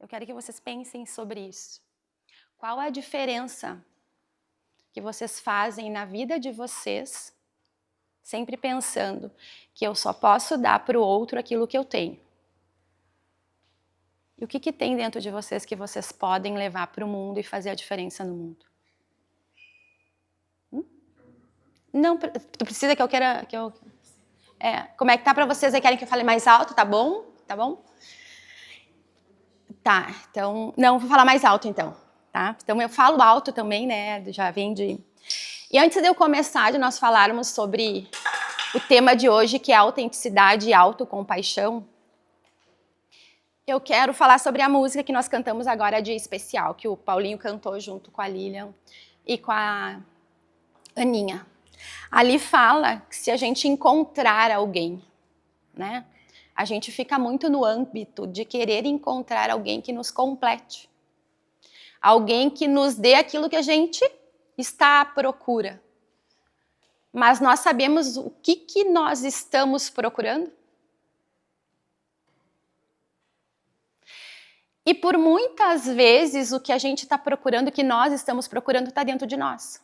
Eu quero que vocês pensem sobre isso. Qual é a diferença que vocês fazem na vida de vocês, sempre pensando que eu só posso dar para o outro aquilo que eu tenho? E o que tem dentro de vocês que vocês podem levar para o mundo e fazer a diferença no mundo? Não, tu precisa que eu queira... como é que tá para vocês aí? Querem que eu fale mais alto? Tá bom? Tá bom? Tá, então... Não, vou falar mais alto então, tá? Então eu falo alto também, né? Já vem de... E antes de eu começar, de nós falarmos sobre o tema de hoje, que é autenticidade e autocompaixão, eu quero falar sobre a música que nós cantamos agora, Dia Especial, que o Paulinho cantou junto com a Lilian e com a Aninha. Ali fala que se a gente encontrar alguém, né, a gente fica muito no âmbito de querer encontrar alguém que nos complete. Alguém que nos dê aquilo que a gente está à procura. Mas nós sabemos o que nós estamos procurando? E por muitas vezes o que a gente está procurando, o que nós estamos procurando, está dentro de nós.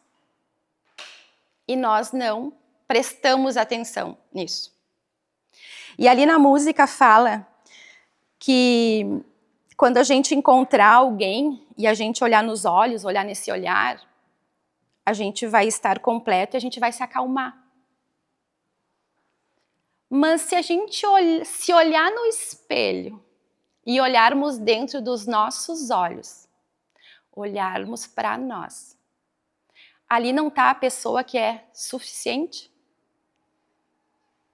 E nós não prestamos atenção nisso. E ali na música fala que quando a gente encontrar alguém e a gente olhar nos olhos, olhar nesse olhar, a gente vai estar completo e a gente vai se acalmar. Mas se a gente se olhar no espelho e olharmos dentro dos nossos olhos, olharmos para nós, ali não está a pessoa que é suficiente?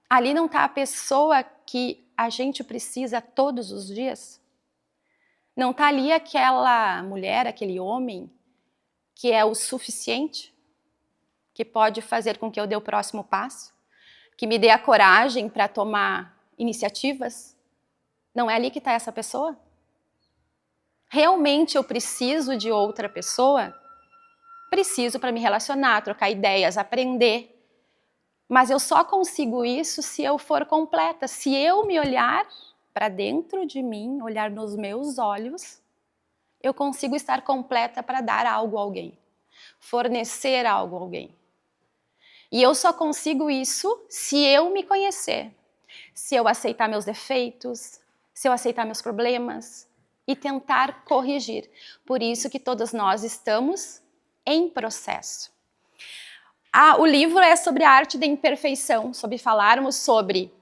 Ali não está a pessoa que a gente precisa todos os dias? Não está ali aquela mulher, aquele homem que é o suficiente? Que pode fazer com que eu dê o próximo passo? Que me dê a coragem para tomar iniciativas? Não é ali que está essa pessoa? Realmente eu preciso de outra pessoa? Preciso para me relacionar, trocar ideias, aprender. Mas eu só consigo isso se eu for completa. Se eu me olhar para dentro de mim, olhar nos meus olhos, eu consigo estar completa para dar algo a alguém. Fornecer algo a alguém. E eu só consigo isso se eu me conhecer. Se eu aceitar meus defeitos, se eu aceitar meus problemas e tentar corrigir. Por isso que todos nós estamos em processo. O livro é sobre a arte da imperfeição, sobre falarmos sobre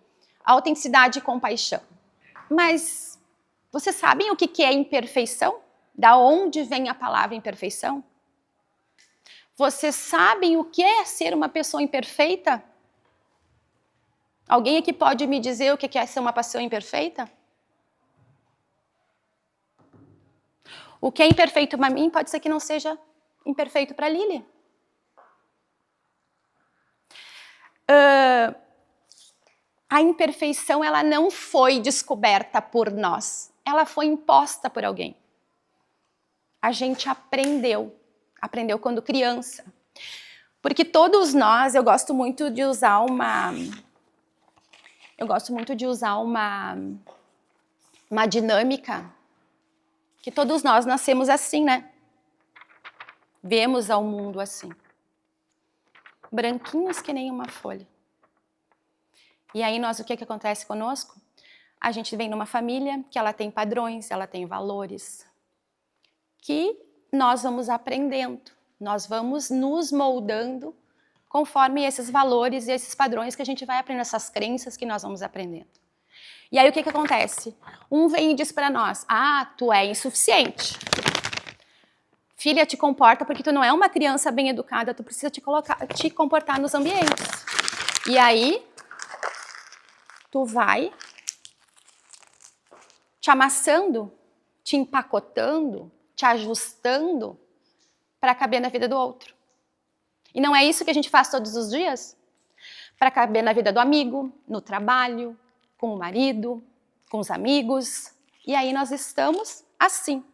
autenticidade e compaixão. Mas vocês sabem o que é imperfeição? Da onde vem a palavra imperfeição? Vocês sabem o que é ser uma pessoa imperfeita? Alguém aqui pode me dizer o que é ser uma pessoa imperfeita? O que é imperfeito para mim pode ser que não seja imperfeito para a Lili. A imperfeição ela não foi descoberta por nós. Ela foi imposta por alguém. A gente aprendeu. Aprendeu quando criança. Porque todos nós, eu gosto muito de usar uma dinâmica que todos nós nascemos assim, né? Vemos ao mundo assim. Branquinhos que nem uma folha. E aí o que acontece conosco? A gente vem numa família que ela tem padrões, ela tem valores, que nós vamos aprendendo, nós vamos nos moldando conforme esses valores e esses padrões que a gente vai aprendendo, essas crenças que nós vamos aprendendo. E aí o que acontece? Um vem e diz para nós, tu é insuficiente. Filha, te comporta porque tu não é uma criança bem educada, tu precisa te comportar nos ambientes. E aí, tu vai te amassando, te empacotando, te ajustando para caber na vida do outro. E não é isso que a gente faz todos os dias? Para caber na vida do amigo, no trabalho, com o marido, com os amigos. E aí nós estamos assim,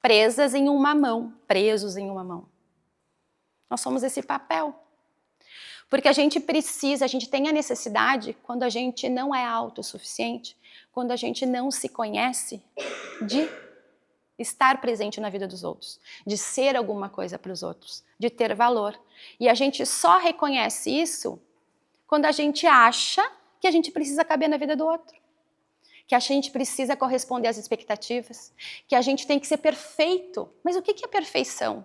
presas em uma mão, presos em uma mão. Nós somos esse papel. Porque a gente tem a necessidade, quando a gente não é autossuficiente, quando a gente não se conhece, de estar presente na vida dos outros, de ser alguma coisa para os outros, de ter valor. E a gente só reconhece isso quando a gente acha que a gente precisa caber na vida do outro, que a gente precisa corresponder às expectativas, que a gente tem que ser perfeito. Mas o que é perfeição?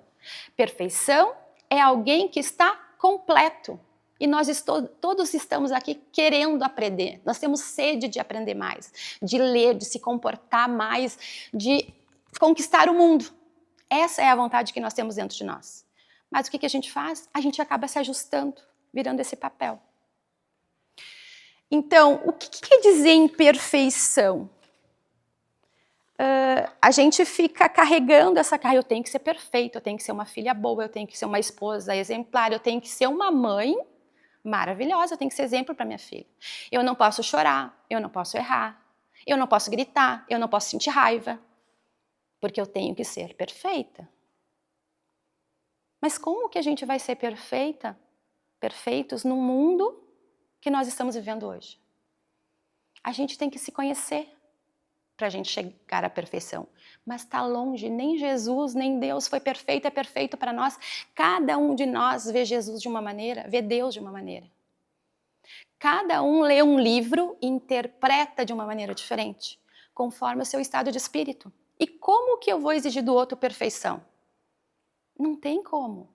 Perfeição é alguém que está completo. E nós todos estamos aqui querendo aprender. Nós temos sede de aprender mais, de ler, de se comportar mais, de conquistar o mundo. Essa é a vontade que nós temos dentro de nós. Mas o que a gente faz? A gente acaba se ajustando, virando esse papel. Então, o que quer dizer imperfeição? A gente fica carregando essa carga, eu tenho que ser perfeito, eu tenho que ser uma filha boa, eu tenho que ser uma esposa exemplar, eu tenho que ser uma mãe maravilhosa, eu tenho que ser exemplo para minha filha. Eu não posso chorar, eu não posso errar, eu não posso gritar, eu não posso sentir raiva, porque eu tenho que ser perfeita. Mas como que a gente vai ser perfeitos no mundo que nós estamos vivendo hoje? A gente tem que se conhecer para a gente chegar à perfeição. Mas está longe, nem Jesus, nem Deus foi perfeito, é perfeito para nós. Cada um de nós vê Jesus de uma maneira, vê Deus de uma maneira. Cada um lê um livro e interpreta de uma maneira diferente, conforme o seu estado de espírito. E como que eu vou exigir do outro perfeição? Não tem como.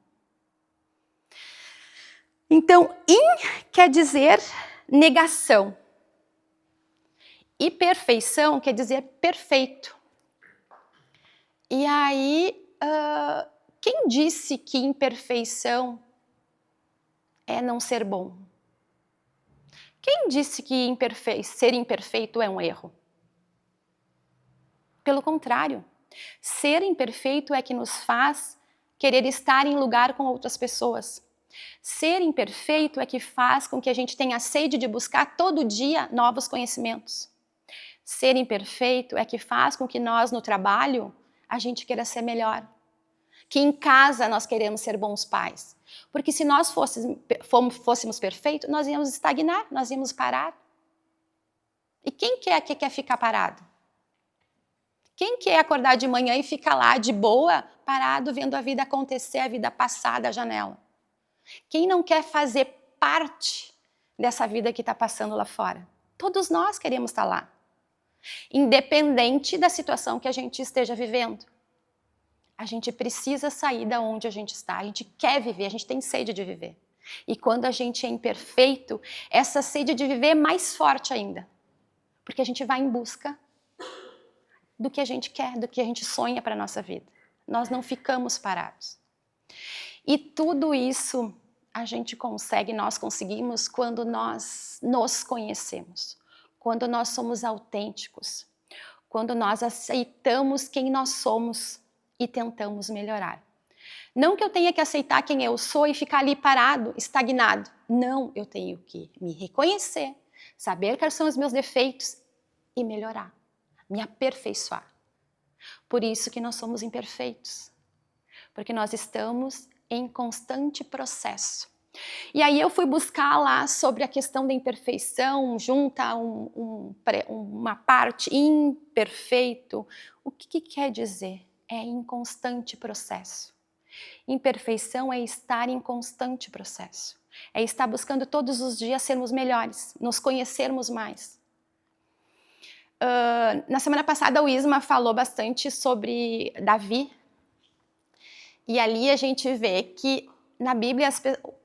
Então, quer dizer negação. E perfeição quer dizer perfeito. E aí, quem disse que imperfeição é não ser bom? Quem disse que ser imperfeito é um erro? Pelo contrário, ser imperfeito é que nos faz querer estar em lugar com outras pessoas. Ser imperfeito é que faz com que a gente tenha sede de buscar todo dia novos conhecimentos. Ser imperfeito é que faz com que nós, no trabalho, a gente queira ser melhor. Que em casa nós queremos ser bons pais. Porque se nós fôssemos perfeitos, nós íamos estagnar, nós íamos parar. E quem quer ficar parado? Quem quer acordar de manhã e ficar lá de boa, parado, vendo a vida acontecer, a vida passar da janela? Quem não quer fazer parte dessa vida que está passando lá fora? Todos nós queremos estar lá. Independente da situação que a gente esteja vivendo. A gente precisa sair da onde a gente está, a gente quer viver, a gente tem sede de viver. E quando a gente é imperfeito, essa sede de viver é mais forte ainda. Porque a gente vai em busca do que a gente quer, do que a gente sonha para a nossa vida. Nós não ficamos parados. E tudo isso nós conseguimos quando nós nos conhecemos. Quando nós somos autênticos, quando nós aceitamos quem nós somos e tentamos melhorar. Não que eu tenha que aceitar quem eu sou e ficar ali parado, estagnado. Não, eu tenho que me reconhecer, saber quais são os meus defeitos e melhorar, me aperfeiçoar. Por isso que nós somos imperfeitos, porque nós estamos em constante processo. E aí eu fui buscar lá sobre a questão da imperfeição, junta uma parte imperfeito. O que quer dizer? É em constante processo. Imperfeição é estar em constante processo. É estar buscando todos os dias sermos melhores, nos conhecermos mais. Na semana passada o Isma falou bastante sobre Davi. E ali a gente vê que na Bíblia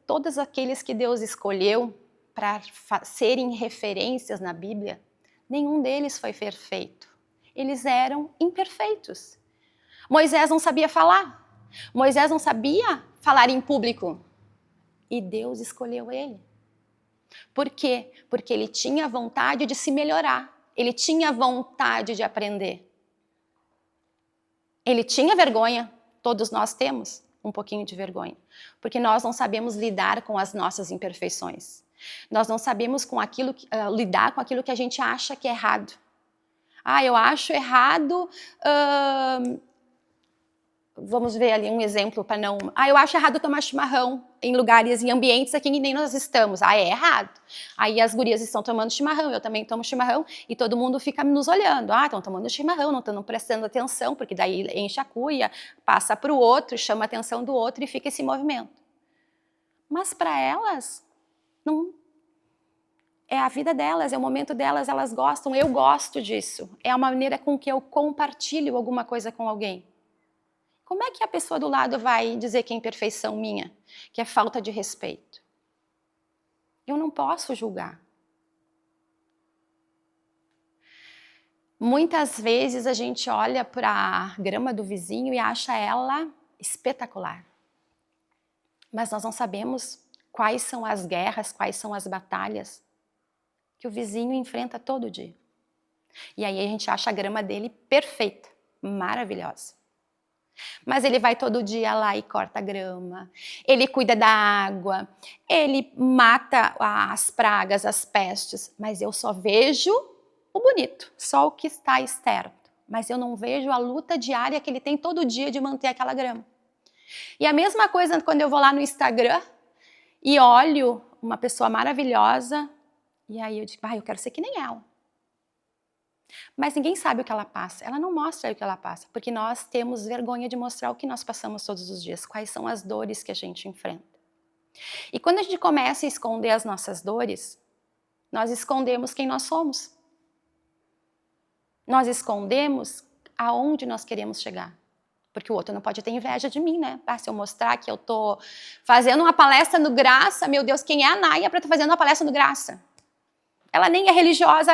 todos aqueles que Deus escolheu para serem referências na Bíblia, nenhum deles foi perfeito. Eles eram imperfeitos. Moisés não sabia falar. Moisés não sabia falar em público. E Deus escolheu ele. Por quê? Porque ele tinha vontade de se melhorar. Ele tinha vontade de aprender. Ele tinha vergonha. Todos nós temos um pouquinho de vergonha, porque nós não sabemos lidar com as nossas imperfeições. Nós não sabemos lidar com aquilo que a gente acha que é errado. Eu acho errado vamos ver ali um exemplo para não... eu acho errado tomar chimarrão em lugares, em ambientes aqui que nem nós estamos. É errado. Aí as gurias estão tomando chimarrão, eu também tomo chimarrão, e todo mundo fica nos olhando. Estão tomando chimarrão, não estão prestando atenção, porque daí enche a cuia, passa para o outro, chama a atenção do outro e fica esse movimento. Mas para elas, não... É a vida delas, é o momento delas, elas gostam, eu gosto disso. É a maneira com que eu compartilho alguma coisa com alguém. Como é que a pessoa do lado vai dizer que é imperfeição minha? Que é falta de respeito? Eu não posso julgar. Muitas vezes a gente olha para a grama do vizinho e acha ela espetacular. Mas nós não sabemos quais são as guerras, quais são as batalhas que o vizinho enfrenta todo dia. E aí a gente acha a grama dele perfeita, maravilhosa. Mas ele vai todo dia lá e corta a grama, ele cuida da água, ele mata as pragas, as pestes, mas eu só vejo o bonito, só o que está externo. Mas eu não vejo a luta diária que ele tem todo dia de manter aquela grama. E a mesma coisa quando eu vou lá no Instagram e olho uma pessoa maravilhosa, e aí eu digo, eu quero ser que nem ela. Mas ninguém sabe o que ela passa, ela não mostra o que ela passa, porque nós temos vergonha de mostrar o que nós passamos todos os dias, quais são as dores que a gente enfrenta. E quando a gente começa a esconder as nossas dores, nós escondemos quem nós somos. Nós escondemos aonde nós queremos chegar. Porque o outro não pode ter inveja de mim, né? Se eu mostrar que eu tô fazendo uma palestra no Graça, meu Deus, quem é a Naya para estar fazendo uma palestra no Graça? Ela nem é religiosa,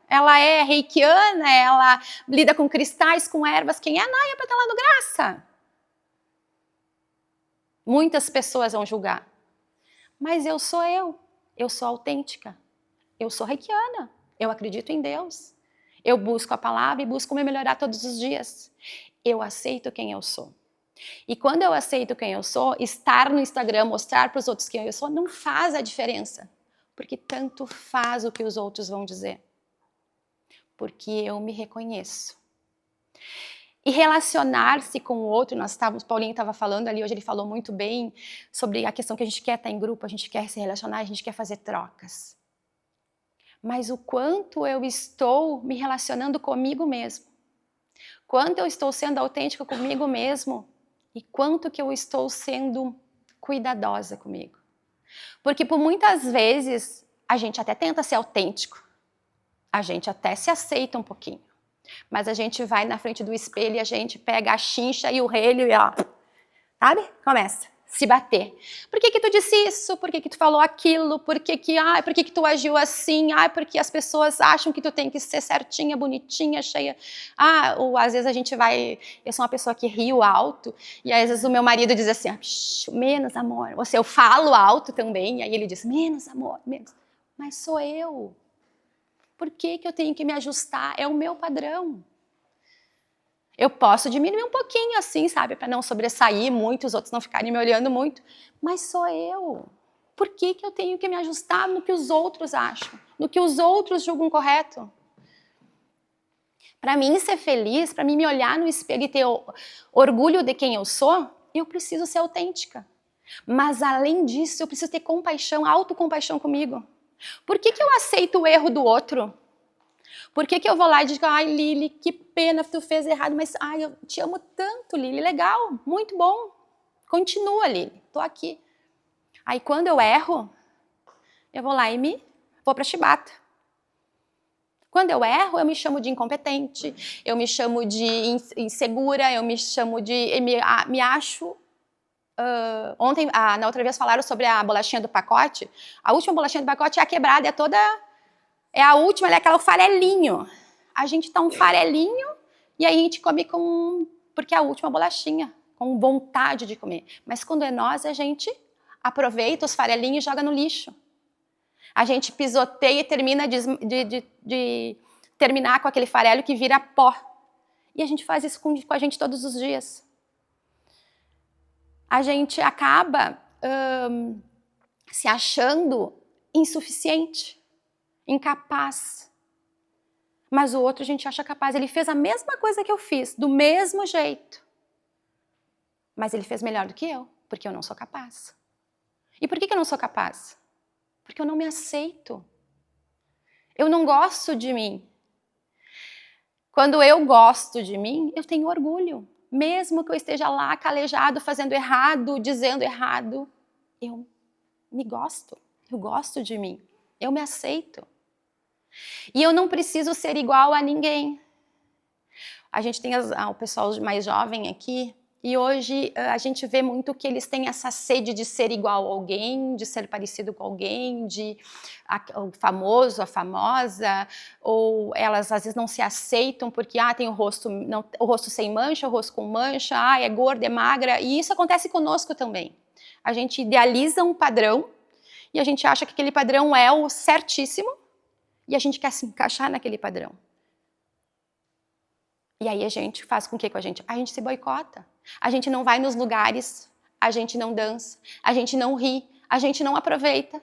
ela é reikiana, ela lida com cristais, com ervas. Quem é a Naya para estar lá no Graça? Muitas pessoas vão julgar. Mas eu sou autêntica, eu sou reikiana, eu acredito em Deus. Eu busco a palavra e busco me melhorar todos os dias. Eu aceito quem eu sou. E quando eu aceito quem eu sou, estar no Instagram, mostrar para os outros quem eu sou, não faz a diferença. Porque tanto faz o que os outros vão dizer. Porque eu me reconheço. E relacionar-se com o outro, o Paulinho estava falando ali, hoje ele falou muito bem sobre a questão que a gente quer estar em grupo, a gente quer se relacionar, a gente quer fazer trocas. Mas o quanto eu estou me relacionando comigo mesmo. Quanto eu estou sendo autêntica comigo mesmo e quanto que eu estou sendo cuidadosa comigo. Porque por muitas vezes a gente até tenta ser autêntico, a gente até se aceita um pouquinho, mas a gente vai na frente do espelho e a gente pega a chincha e o relho e sabe? Começa a se bater. Por que tu disse isso? Por que tu falou aquilo? Por que tu agiu assim? Porque as pessoas acham que tu tem que ser certinha, bonitinha, cheia. Ou às vezes a gente vai... Eu sou uma pessoa que rio alto, e às vezes o meu marido diz assim, menos amor. Ou seja, eu falo alto também, e aí ele diz, menos amor, menos. Mas sou eu. Por que eu tenho que me ajustar? É o meu padrão. Eu posso diminuir um pouquinho assim, sabe? Para não sobressair muito, os outros não ficarem me olhando muito. Mas sou eu. Por que eu tenho que me ajustar no que os outros acham? No que os outros julgam correto? Para mim ser feliz, para mim me olhar no espelho e ter orgulho de quem eu sou, eu preciso ser autêntica. Mas além disso, eu preciso ter compaixão, autocompaixão comigo. Por que eu aceito o erro do outro? Por que eu vou lá e digo, Lili, que pena que tu fez errado, mas eu te amo tanto, Lili, legal, muito bom. Continua, Lili, tô aqui. Aí quando eu erro, eu vou lá e vou pra chibata. Quando eu erro, eu me chamo de incompetente, eu me chamo de insegura, eu me chamo de... me acho... ontem, na outra vez falaram sobre a bolachinha do pacote. A última bolachinha do pacote é a quebrada, é toda... É a última, é aquela farelinho. A gente tá um farelinho e aí a gente come porque é a última bolachinha, com vontade de comer. Mas quando é nós, a gente aproveita os farelinhos e joga no lixo. A gente pisoteia e termina de terminar com aquele farelo que vira pó. E a gente faz isso com a gente todos os dias. A gente acaba se achando insuficiente, incapaz. Mas o outro a gente acha capaz. Ele fez a mesma coisa que eu fiz, do mesmo jeito. Mas ele fez melhor do que eu, porque eu não sou capaz. E por que eu não sou capaz? Porque eu não me aceito. Eu não gosto de mim. Quando eu gosto de mim, eu tenho orgulho. Mesmo que eu esteja lá calejado, fazendo errado, dizendo errado, eu me gosto. Eu gosto de mim. Eu me aceito. E eu não preciso ser igual a ninguém. A gente tem o pessoal mais jovem aqui, e hoje a gente vê muito que eles têm essa sede de ser igual a alguém, de ser parecido com alguém, o famoso, a famosa, ou elas às vezes não se aceitam porque tem o rosto sem mancha, o rosto com mancha, é gorda, é magra, e isso acontece conosco também. A gente idealiza um padrão e a gente acha que aquele padrão é o certíssimo e a gente quer se encaixar naquele padrão. E aí a gente faz com o que com a gente? A gente se boicota. A gente não vai nos lugares, a gente não dança, a gente não ri, a gente não aproveita.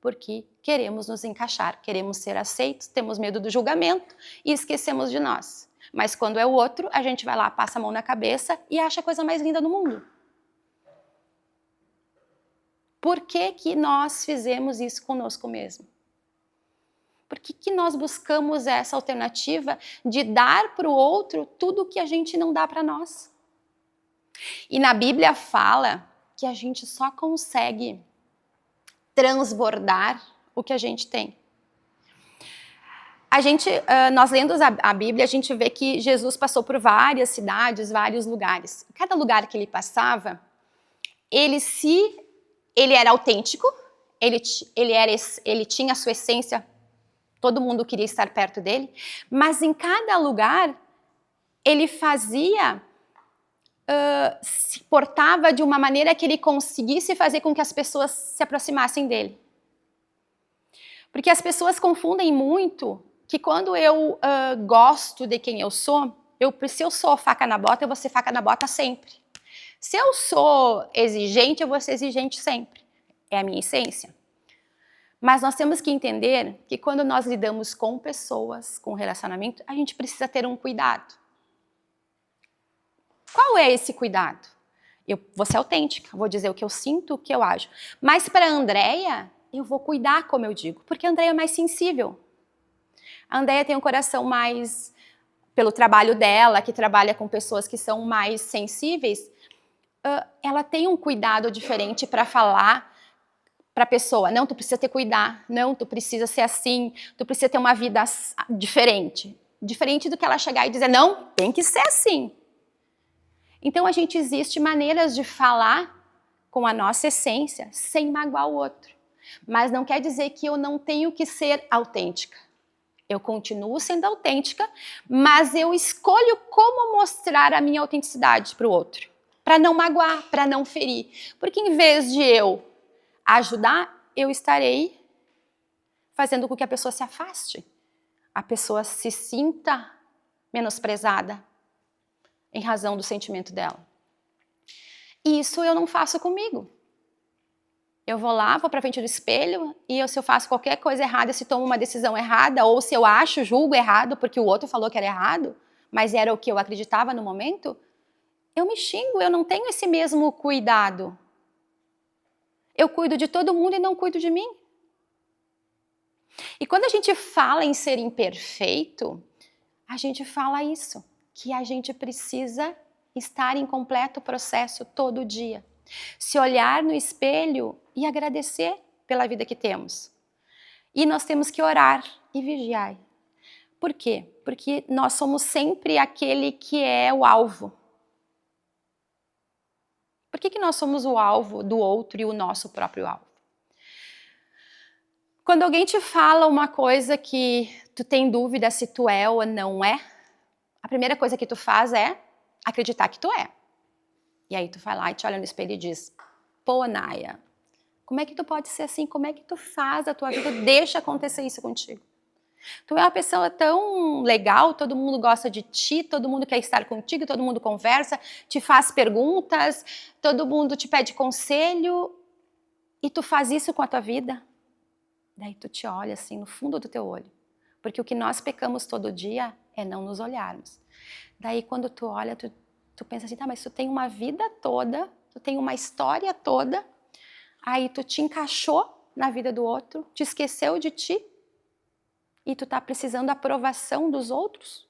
Porque queremos nos encaixar, queremos ser aceitos, temos medo do julgamento e esquecemos de nós. Mas quando é o outro, a gente vai lá, passa a mão na cabeça e acha a coisa mais linda do mundo. Por que nós fizemos isso conosco mesmo? Por que nós buscamos essa alternativa de dar para o outro tudo o que a gente não dá para nós? E na Bíblia fala que a gente só consegue transbordar o que a gente tem. Nós lendo a Bíblia, a gente vê que Jesus passou por várias cidades, vários lugares. Cada lugar que ele passava, ele era autêntico, ele tinha a sua essência. Todo mundo queria estar perto dele, mas em cada lugar ele se portava de uma maneira que ele conseguisse fazer com que as pessoas se aproximassem dele. Porque as pessoas confundem muito que quando eu gosto de quem eu sou, se eu sou faca na bota, eu vou ser faca na bota sempre. Se eu sou exigente, eu vou ser exigente sempre. É a minha essência. Mas nós temos que entender que quando nós lidamos com pessoas, com relacionamento, a gente precisa ter um cuidado. Qual é esse cuidado? Eu vou ser autêntica, vou dizer o que eu sinto, o que eu acho. Mas para a Andréia, eu vou cuidar, como eu digo, porque a Andréia é mais sensível. A Andréia tem um coração mais, pelo trabalho dela, que trabalha com pessoas que são mais sensíveis, ela tem um cuidado diferente para falar para a pessoa, não, tu precisa te cuidar, não, tu precisa ser assim, tu precisa ter uma vida diferente. Diferente do que ela chegar e dizer, não, tem que ser assim. Então, existe maneiras de falar com a nossa essência sem magoar o outro. Mas não quer dizer que eu não tenho que ser autêntica. Eu continuo sendo autêntica, mas eu escolho como mostrar a minha autenticidade para o outro. Para não magoar, para não ferir. Porque em vez de eu ajudar, eu estarei fazendo com que a pessoa se afaste. A pessoa se sinta menosprezada em razão do sentimento dela. E isso eu não faço comigo. Eu vou lá, vou para frente do espelho e se eu faço qualquer coisa errada, se tomo uma decisão errada, ou se eu julgo errado porque o outro falou que era errado, mas era o que eu acreditava no momento, eu me xingo, eu não tenho esse mesmo cuidado. Eu cuido de todo mundo e não cuido de mim. E quando a gente fala em ser imperfeito, a gente fala isso, que a gente precisa estar em completo processo todo dia. Se olhar no espelho e agradecer pela vida que temos. E nós temos que orar e vigiar. Por quê? Porque nós somos sempre aquele que é o alvo. Por que nós somos o alvo do outro e o nosso próprio alvo? Quando alguém te fala uma coisa que tu tem dúvida se tu é ou não é, a primeira coisa que tu faz é acreditar que tu é. E aí tu vai lá e te olha no espelho e diz, pô, Naya, como é que tu pode ser assim? Como é que tu faz a tua vida? Deixa acontecer isso contigo. Tu é uma pessoa tão legal, todo mundo gosta de ti, todo mundo quer estar contigo, todo mundo conversa, te faz perguntas, todo mundo te pede conselho e tu faz isso com a tua vida? Daí tu te olha assim no fundo do teu olho. Porque o que nós pecamos todo dia é não nos olharmos. Daí quando tu olha, tu Tu pensa assim, tá, mas tu tem uma vida toda, tu tem uma história toda, aí tu te encaixou na vida do outro, te esqueceu de ti, e tu tá precisando da aprovação dos outros?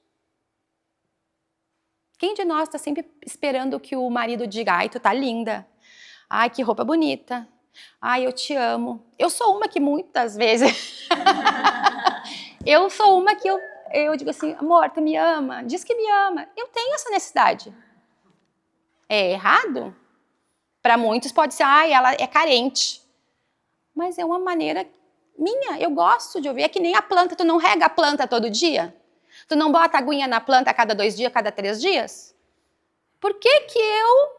Quem de nós tá sempre esperando que o marido diga, ai, tu tá linda, ai, que roupa bonita, ai, eu te amo. Eu sou uma que muitas vezes, eu sou uma que eu digo assim, amor, tu me ama? Diz que me ama. Eu tenho essa necessidade. É errado? Para muitos pode ser, ai, ela é carente. Mas é uma maneira minha, eu gosto de ouvir. É que nem a planta, tu não rega a planta todo dia? Tu não bota aguinha na planta a cada 2 dias, a cada 3 dias? Por que que eu,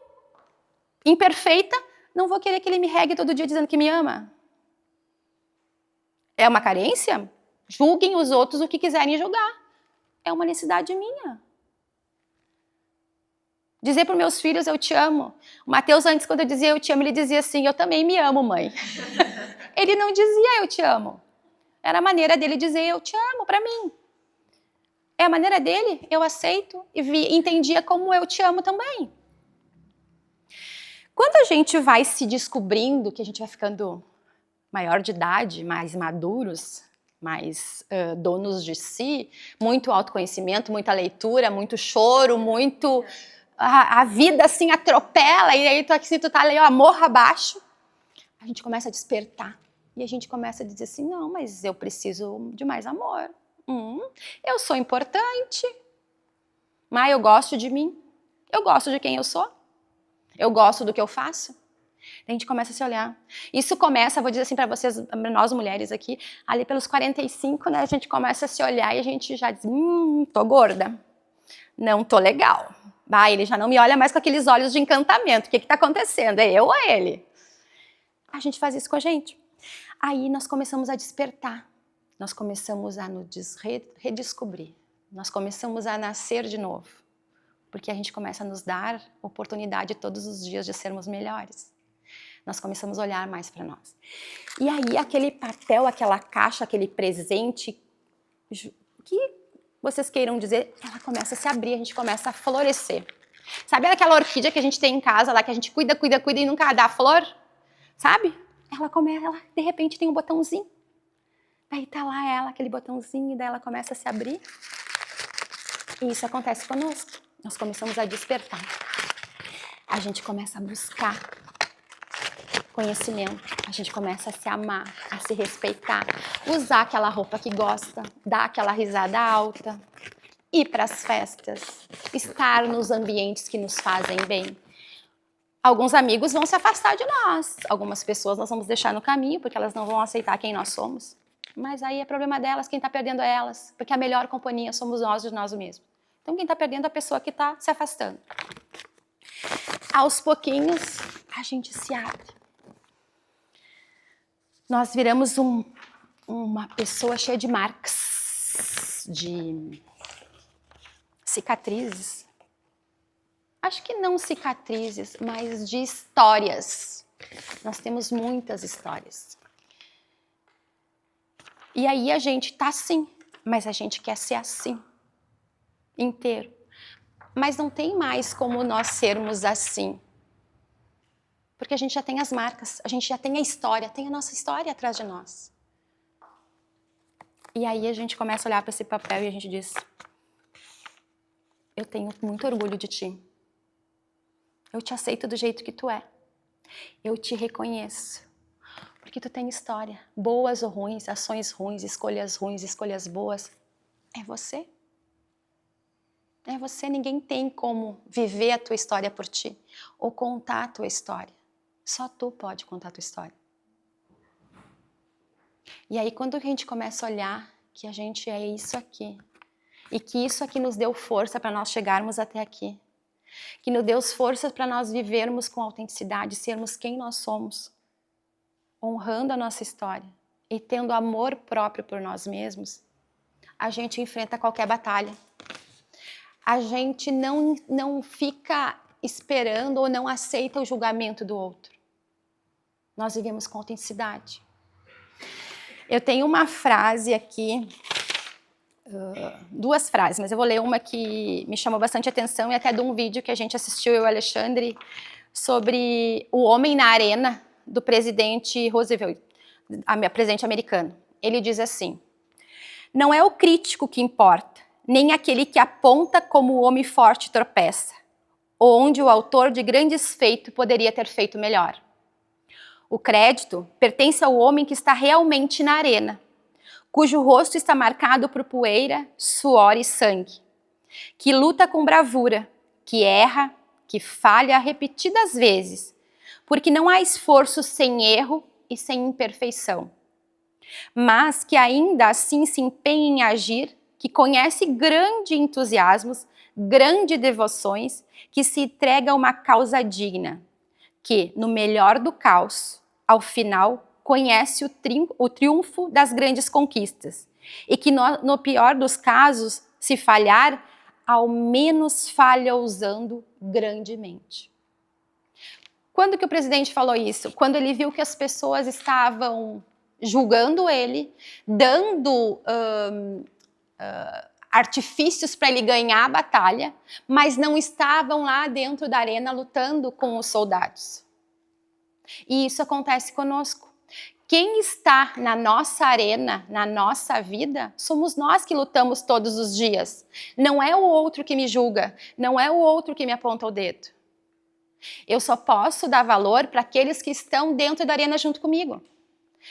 imperfeita, não vou querer que ele me regue todo dia dizendo que me ama? É uma carência? Julguem os outros o que quiserem julgar. É uma necessidade minha. Dizer para os meus filhos, eu te amo. O Mateus, antes, quando eu dizia eu te amo, ele dizia assim, eu também me amo, mãe. Ele não dizia eu te amo. Era a maneira dele dizer eu te amo para mim. É a maneira dele, eu aceito e entendia como eu te amo também. Quando a gente vai se descobrindo, que a gente vai ficando maior de idade, mais maduros, mais donos de si, muito autoconhecimento, muita leitura, muito choro, muito... A vida assim atropela e aí tu aqui, tu tá ali, ó, morra abaixo. A gente começa a despertar e a gente começa a dizer assim, não, mas eu preciso de mais amor. Eu sou importante, mas eu gosto de mim, eu gosto de quem eu sou, eu gosto do que eu faço. A gente começa a se olhar. Isso começa, vou dizer assim para vocês, nós mulheres aqui, ali pelos 45, né, a gente começa a se olhar e a gente já diz, tô gorda, não tô legal. Ele já não me olha mais com aqueles olhos de encantamento. O que está acontecendo? É eu ou é ele? A gente faz isso com a gente. Aí nós começamos a despertar. Nós começamos a nos redescobrir. Nós começamos a nascer de novo. Porque a gente começa a nos dar oportunidade todos os dias de sermos melhores. Nós começamos a olhar mais para nós. E aí aquele papel, aquela caixa, aquele presente, que vocês queiram dizer, ela começa a se abrir, a gente começa a florescer. Sabe aquela orquídea que a gente tem em casa lá, que a gente cuida e nunca dá flor? Sabe? Ela de repente tem um botãozinho. Aí tá lá ela, aquele botãozinho, e daí ela começa a se abrir. E isso acontece conosco. Nós começamos a despertar. A gente começa a buscar conhecimento. A gente começa a se amar, a se respeitar, usar aquela roupa que gosta, dar aquela risada alta, ir para as festas, estar nos ambientes que nos fazem bem. Alguns amigos vão se afastar de nós, algumas pessoas nós vamos deixar no caminho porque elas não vão aceitar quem nós somos. Mas aí é problema delas, quem está perdendo é elas, porque a melhor companhia somos nós de nós mesmos. Então quem está perdendo é a pessoa que está se afastando. Aos pouquinhos a gente se abre. Nós viramos uma pessoa cheia de marcas, de cicatrizes. Acho que não cicatrizes, mas de histórias. Nós temos muitas histórias. E aí a gente tá assim, mas a gente quer ser assim, inteiro. Mas não tem mais como nós sermos assim. Porque a gente já tem as marcas, a gente já tem a história, tem a nossa história atrás de nós. E aí a gente começa a olhar para esse papel e a gente diz, eu tenho muito orgulho de ti. Eu te aceito do jeito que tu é. Eu te reconheço. Porque tu tem história. Boas ou ruins, ações ruins, escolhas boas. É você. É você, ninguém tem como viver a tua história por ti. Ou contar a tua história. Só tu pode contar a tua história. E aí quando a gente começa a olhar que a gente é isso aqui. E que isso aqui nos deu força para nós chegarmos até aqui. Que nos deu força para nós vivermos com autenticidade, sermos quem nós somos. Honrando a nossa história e tendo amor próprio por nós mesmos, a gente enfrenta qualquer batalha. A gente não fica esperando ou não aceita o julgamento do outro. Nós vivemos com autenticidade. Eu tenho uma frase aqui duas frases, mas eu vou ler uma que me chamou bastante atenção e até de um vídeo que a gente assistiu, eu e o Alexandre, sobre o homem na arena do presidente Roosevelt, presidente americano. Ele diz assim: não é o crítico que importa, nem aquele que aponta como o homem forte tropeça, ou onde o autor de grandes feitos poderia ter feito melhor. O crédito pertence ao homem que está realmente na arena, cujo rosto está marcado por poeira, suor e sangue, que luta com bravura, que erra, que falha repetidas vezes, porque não há esforço sem erro e sem imperfeição, mas que ainda assim se empenha em agir, que conhece grande entusiasmos, grandes devoções, que se entrega a uma causa digna, que, no melhor do caos, ao final, conhece o triunfo das grandes conquistas, e que no pior dos casos, se falhar, ao menos falha usando grandemente. Quando que o presidente falou isso? Quando ele viu que as pessoas estavam julgando ele, dando artifícios para ele ganhar a batalha, mas não estavam lá dentro da arena lutando com os soldados. E isso acontece conosco. Quem está na nossa arena, na nossa vida, somos nós que lutamos todos os dias. Não é o outro que me julga, não é o outro que me aponta o dedo. Eu só posso dar valor para aqueles que estão dentro da arena junto comigo,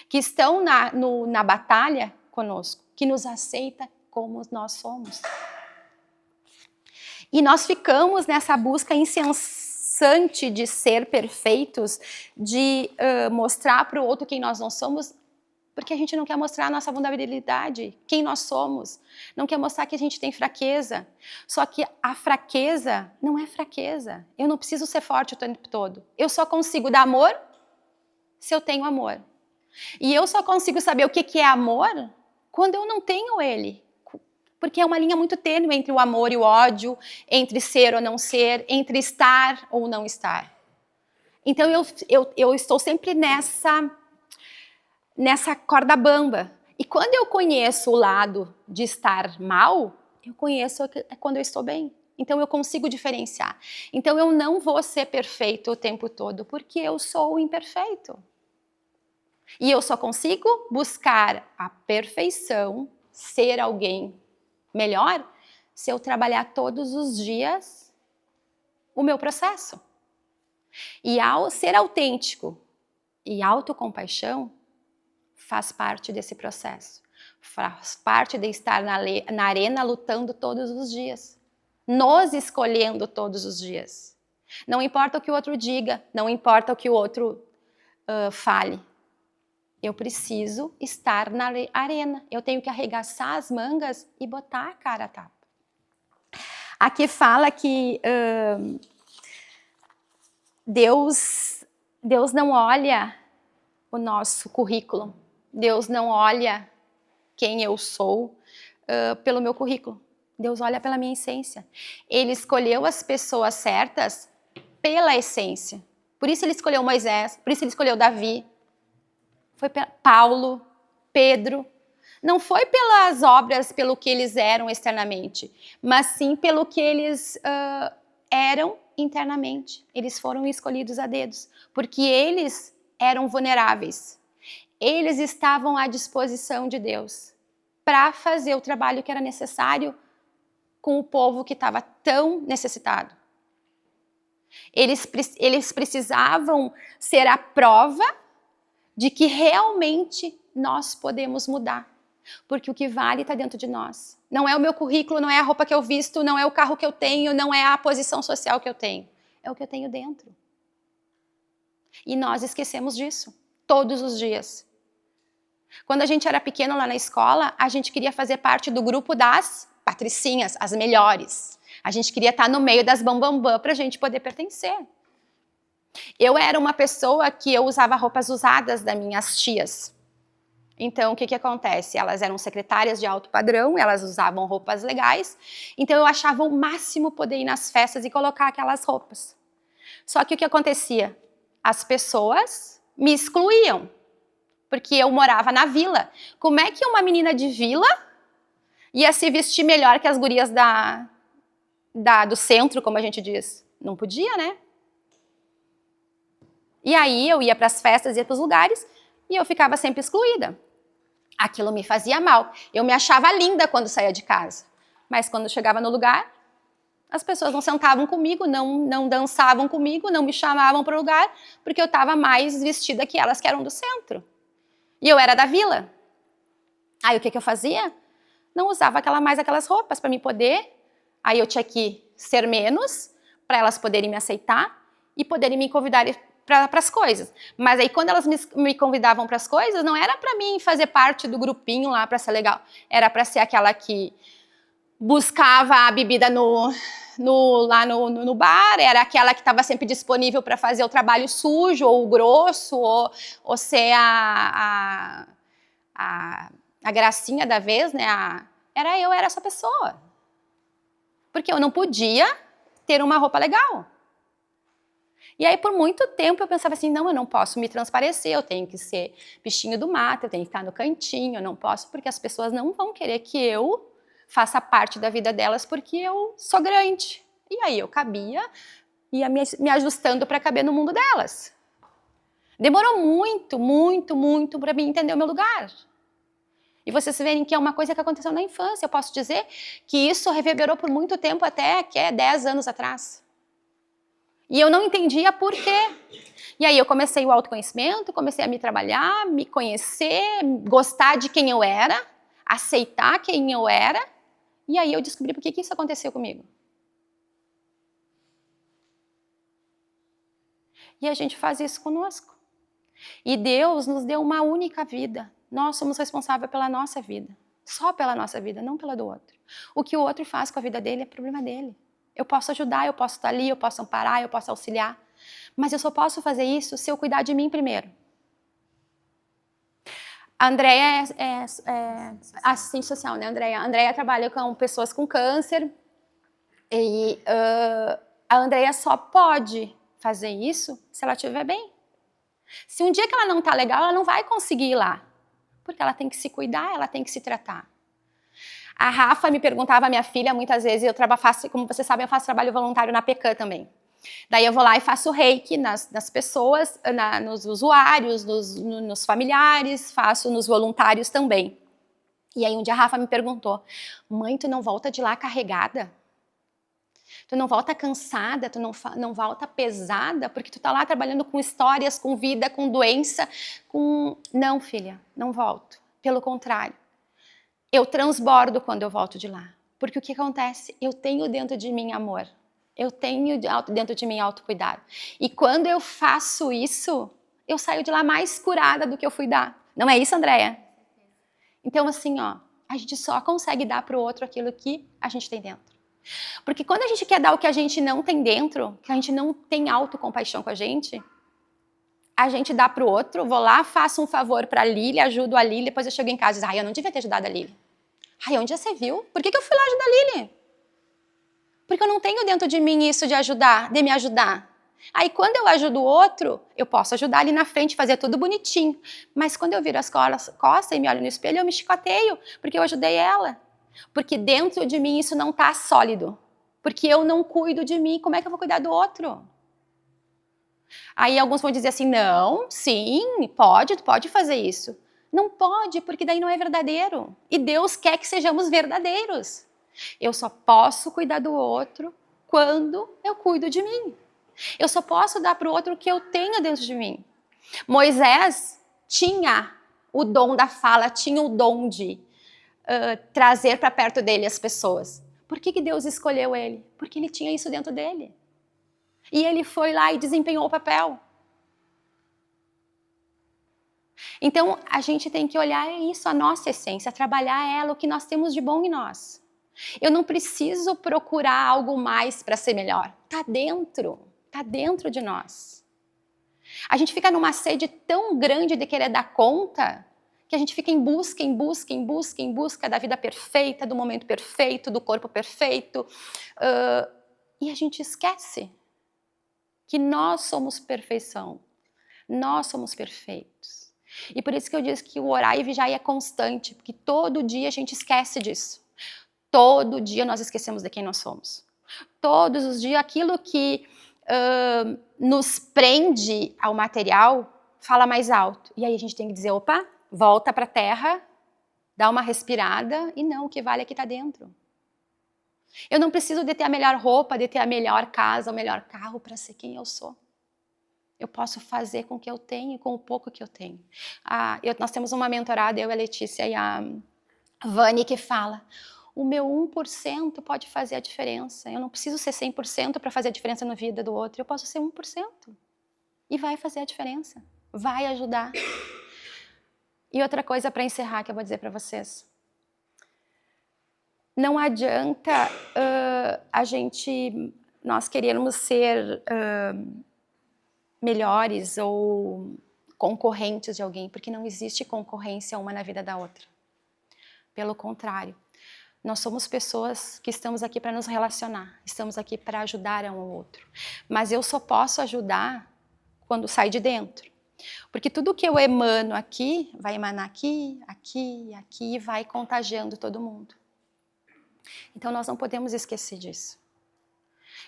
que estão na batalha conosco, que nos aceita como nós somos. E nós ficamos nessa busca incessante de ser perfeitos, de mostrar para o outro quem nós não somos, porque a gente não quer mostrar a nossa vulnerabilidade, quem nós somos, não quer mostrar que a gente tem fraqueza. Só que a fraqueza não é fraqueza. Eu não preciso ser forte o tempo todo. Eu só consigo dar amor se eu tenho amor. E eu só consigo saber o que é amor quando eu não tenho ele. Porque é uma linha muito tênue entre o amor e o ódio, entre ser ou não ser, entre estar ou não estar. Então eu estou sempre nessa corda bamba. E quando eu conheço o lado de estar mal, eu conheço quando eu estou bem. Então eu consigo diferenciar. Então eu não vou ser perfeito o tempo todo, porque eu sou imperfeito. E eu só consigo buscar a perfeição, ser alguém melhor, se eu trabalhar todos os dias o meu processo. E ao ser autêntico e autocompaixão, faz parte desse processo. Faz parte de estar na arena lutando todos os dias. Nos escolhendo todos os dias. Não importa o que o outro diga, não importa o que o outro fale. Eu preciso estar na arena. Eu tenho que arregaçar as mangas e botar a cara a tapa. Aqui fala que Deus não olha o nosso currículo. Deus não olha quem eu sou pelo meu currículo. Deus olha pela minha essência. Ele escolheu as pessoas certas pela essência. Por isso ele escolheu Moisés, por isso ele escolheu Davi. Foi Paulo, Pedro. Não foi pelas obras, pelo que eles eram externamente, mas sim pelo que eles eram internamente. Eles foram escolhidos a dedos, porque eles eram vulneráveis. Eles estavam à disposição de Deus para fazer o trabalho que era necessário com o povo que estava tão necessitado. Eles precisavam ser a prova de que realmente nós podemos mudar. Porque o que vale está dentro de nós. Não é o meu currículo, não é a roupa que eu visto, não é o carro que eu tenho, não é a posição social que eu tenho. É o que eu tenho dentro. E nós esquecemos disso, todos os dias. Quando a gente era pequeno lá na escola, a gente queria fazer parte do grupo das patricinhas, as melhores. A gente queria estar no meio das bambambam para a gente poder pertencer. Eu era uma pessoa que eu usava roupas usadas das minhas tias. Então, o que acontece? Elas eram secretárias de alto padrão, elas usavam roupas legais, então eu achava o máximo poder ir nas festas e colocar aquelas roupas. Só que o que acontecia? As pessoas me excluíam, porque eu morava na vila. Como é que uma menina de vila ia se vestir melhor que as gurias do centro, como a gente diz. Não podia, né? E aí eu ia para as festas, ia para os lugares e eu ficava sempre excluída. Aquilo me fazia mal. Eu me achava linda quando saía de casa. Mas quando chegava no lugar, as pessoas não sentavam comigo, não dançavam comigo, não me chamavam para o lugar, porque eu estava mais vestida que elas que eram do centro. E eu era da vila. Aí o que eu fazia? Não usava mais aquelas roupas para me poder. Aí eu tinha que ser menos, para elas poderem me aceitar e poderem me convidar para as coisas. Mas aí quando elas me convidavam para as coisas, não era para mim fazer parte do grupinho lá para ser legal. Era para ser aquela que buscava a bebida lá no bar, era aquela que estava sempre disponível para fazer o trabalho sujo ou o grosso, ou ser a gracinha da vez, né? Era essa pessoa. Porque eu não podia ter uma roupa legal. E aí, por muito tempo, eu pensava assim, não, eu não posso me transparecer, eu tenho que ser bichinho do mato, eu tenho que ficar no cantinho, eu não posso, porque as pessoas não vão querer que eu faça parte da vida delas, porque eu sou grande. E aí eu ia me ajustando para caber no mundo delas. Demorou muito, muito, muito para mim entender o meu lugar. E vocês verem que é uma coisa que aconteceu na infância, eu posso dizer que isso reverberou por muito tempo, até que é 10 anos atrás. E eu não entendia por quê. E aí eu comecei o autoconhecimento, comecei a me trabalhar, me conhecer, gostar de quem eu era, aceitar quem eu era. E aí eu descobri por que isso aconteceu comigo. E a gente faz isso conosco. E Deus nos deu uma única vida. Nós somos responsáveis pela nossa vida. Só pela nossa vida, não pela do outro. O que o outro faz com a vida dele é problema dele. Eu posso ajudar, eu posso estar ali, eu posso amparar, eu posso auxiliar. Mas eu só posso fazer isso se eu cuidar de mim primeiro. A Andrea é assistente social, né, Andrea? A Andrea trabalha com pessoas com câncer. E a Andrea só pode fazer isso se ela estiver bem. Se um dia que ela não está legal, ela não vai conseguir ir lá. Porque ela tem que se cuidar, ela tem que se tratar. A Rafa me perguntava, a minha filha, muitas vezes, faço, como vocês sabem, eu faço trabalho voluntário na PECAM também. Daí eu vou lá e faço reiki nas pessoas, nos usuários, nos familiares, faço nos voluntários também. E aí um dia a Rafa me perguntou, mãe, tu não volta de lá carregada? Tu não volta cansada, tu não volta pesada, porque tu tá lá trabalhando com histórias, com vida, com doença, com... Não, filha, não volto. Pelo contrário. Eu transbordo quando eu volto de lá. Porque o que acontece? Eu tenho dentro de mim amor. Eu tenho dentro de mim autocuidado. E quando eu faço isso, eu saio de lá mais curada do que eu fui dar. Não é isso, Andréia? Então, assim, ó, a gente só consegue dar para o outro aquilo que a gente tem dentro. Porque quando a gente quer dar o que a gente não tem dentro, que a gente não tem autocompaixão com a gente dá para o outro, vou lá, faço um favor para a Lili, ajudo a Lili, depois eu chego em casa e digo, ai, eu não devia ter ajudado a Lili. Ai, onde você viu? Por que eu fui lá ajudar a Lili? Porque eu não tenho dentro de mim isso de ajudar, de me ajudar. Aí quando eu ajudo o outro, eu posso ajudar ali na frente, fazer tudo bonitinho. Mas quando eu viro as costas e me olho no espelho, eu me chicoteio, porque eu ajudei ela. Porque dentro de mim isso não está sólido. Porque eu não cuido de mim, como é que eu vou cuidar do outro? Aí alguns vão dizer assim, não, sim, pode fazer isso. Não pode, porque daí não é verdadeiro. E Deus quer que sejamos verdadeiros. Eu só posso cuidar do outro quando eu cuido de mim. Eu só posso dar para o outro o que eu tenho dentro de mim. Moisés tinha o dom da fala, tinha o dom de trazer para perto dele as pessoas. Por que Deus escolheu ele? Porque ele tinha isso dentro dele. E ele foi lá e desempenhou o papel. Então, a gente tem que olhar isso, a nossa essência, trabalhar ela, o que nós temos de bom em nós. Eu não preciso procurar algo mais para ser melhor. Está dentro de nós. A gente fica numa sede tão grande de querer dar conta, que a gente fica em busca da vida perfeita, do momento perfeito, do corpo perfeito. E a gente esquece que nós somos perfeição. Nós somos perfeitos. E por isso que eu disse que o orar e vigiar é constante, porque todo dia a gente esquece disso. Todo dia nós esquecemos de quem nós somos. Todos os dias, aquilo que nos prende ao material fala mais alto. E aí a gente tem que dizer, opa, volta para a terra, dá uma respirada, e não, o que vale é que está dentro. Eu não preciso de ter a melhor roupa, de ter a melhor casa, o melhor carro para ser quem eu sou. Eu posso fazer com o que eu tenho, com o pouco que eu tenho. Nós temos uma mentorada, eu, a Letícia e a Vani, que fala, o meu 1% pode fazer a diferença. Eu não preciso ser 100% para fazer a diferença na vida do outro. Eu posso ser 1%. E vai fazer a diferença. Vai ajudar. E outra coisa para encerrar que eu vou dizer para vocês. Não adianta nós queremos ser melhores ou concorrentes de alguém, porque não existe concorrência uma na vida da outra. Pelo contrário, nós somos pessoas que estamos aqui para nos relacionar, estamos aqui para ajudar um ao outro. Mas eu só posso ajudar quando sai de dentro. Porque tudo que eu emano aqui, vai emanar aqui, aqui, aqui, e vai contagiando todo mundo. Então nós não podemos esquecer disso.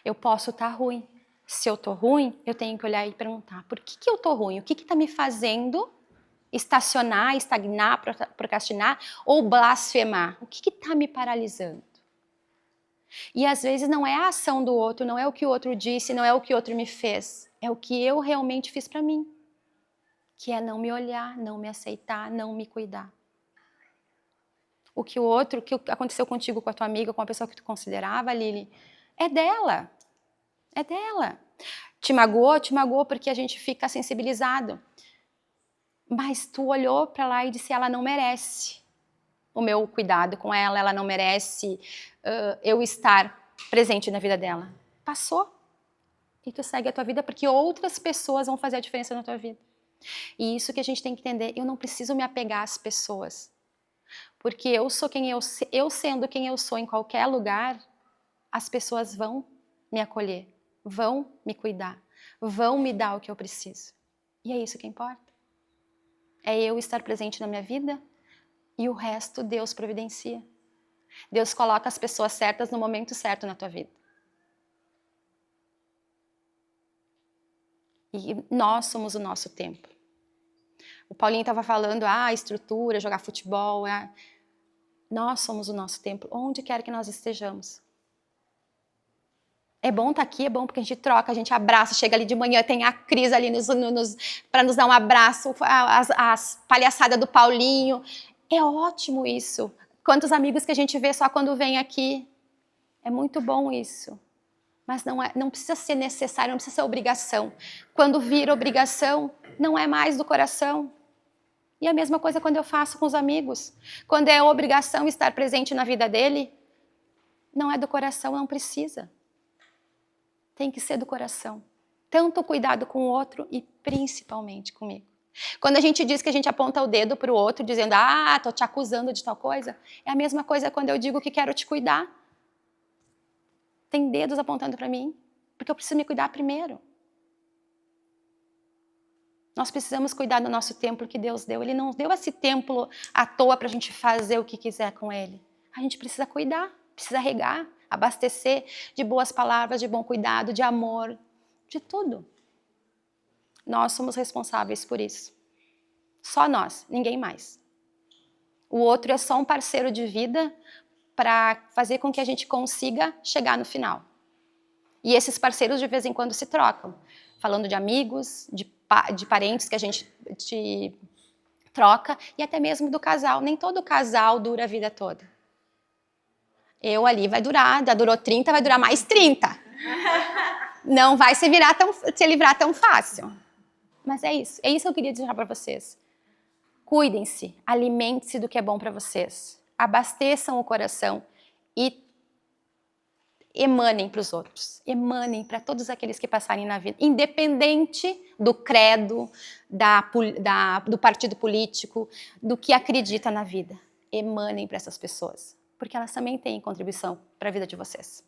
Eu posso estar ruim. Se eu estou ruim, eu tenho que olhar e perguntar, por que eu estou ruim? O que está me fazendo estacionar, estagnar, procrastinar ou blasfemar? O que está me paralisando? E às vezes não é a ação do outro, não é o que o outro disse, não é o que o outro me fez. É o que eu realmente fiz para mim. Que é não me olhar, não me aceitar, não me cuidar. O que aconteceu contigo, com a tua amiga, com a pessoa que tu considerava, Lili, é dela. É dela. Te magoou porque a gente fica sensibilizado. Mas tu olhou para lá e disse, ela não merece o meu cuidado com ela, ela não merece eu estar presente na vida dela. Passou. E tu segue a tua vida porque outras pessoas vão fazer a diferença na tua vida. E isso que a gente tem que entender, eu não preciso me apegar às pessoas. Porque eu sendo quem eu sou em qualquer lugar, as pessoas vão me acolher, vão me cuidar, vão me dar o que eu preciso. E é isso que importa. É eu estar presente na minha vida e o resto Deus providencia. Deus coloca as pessoas certas no momento certo na tua vida. E nós somos o nosso templo. O Paulinho estava falando, estrutura, jogar futebol. Nós somos o nosso templo, onde quer que nós estejamos. É bom estar aqui, é bom porque a gente troca, a gente abraça, chega ali de manhã, tem a Cris ali para nos dar um abraço, as palhaçadas do Paulinho. É ótimo isso. Quantos amigos que a gente vê só quando vem aqui. É muito bom isso. Mas não precisa ser necessário, não precisa ser obrigação. Quando vira obrigação, não é mais do coração. E a mesma coisa quando eu faço com os amigos. Quando é obrigação estar presente na vida dele, não é do coração, não precisa. Tem que ser do coração. Tanto cuidado com o outro e principalmente comigo. Quando a gente diz que a gente aponta o dedo para o outro, dizendo, tô te acusando de tal coisa, é a mesma coisa quando eu digo que quero te cuidar. Tem dedos apontando para mim, porque eu preciso me cuidar primeiro. Nós precisamos cuidar do nosso templo que Deus deu. Ele não deu esse templo à toa para a gente fazer o que quiser com ele. A gente precisa cuidar, precisa regar, abastecer de boas palavras, de bom cuidado, de amor, de tudo. Nós somos responsáveis por isso. Só nós, ninguém mais. O outro é só um parceiro de vida para fazer com que a gente consiga chegar no final. E esses parceiros de vez em quando se trocam. Falando de amigos, de parentes que a gente troca e até mesmo do casal. Nem todo casal dura a vida toda. Eu ali vai durar, já durou 30, vai durar mais 30. Não vai se livrar tão fácil. Mas é isso que eu queria dizer para vocês. Cuidem-se, alimente-se do que é bom para vocês. Abasteçam o coração e emanem para os outros. Emanem para todos aqueles que passarem na vida. Independente do credo, do partido político, do que acredita na vida. Emanem para essas pessoas. Porque elas também têm contribuição para a vida de vocês.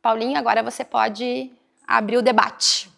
Paulinho, agora você pode abrir o debate.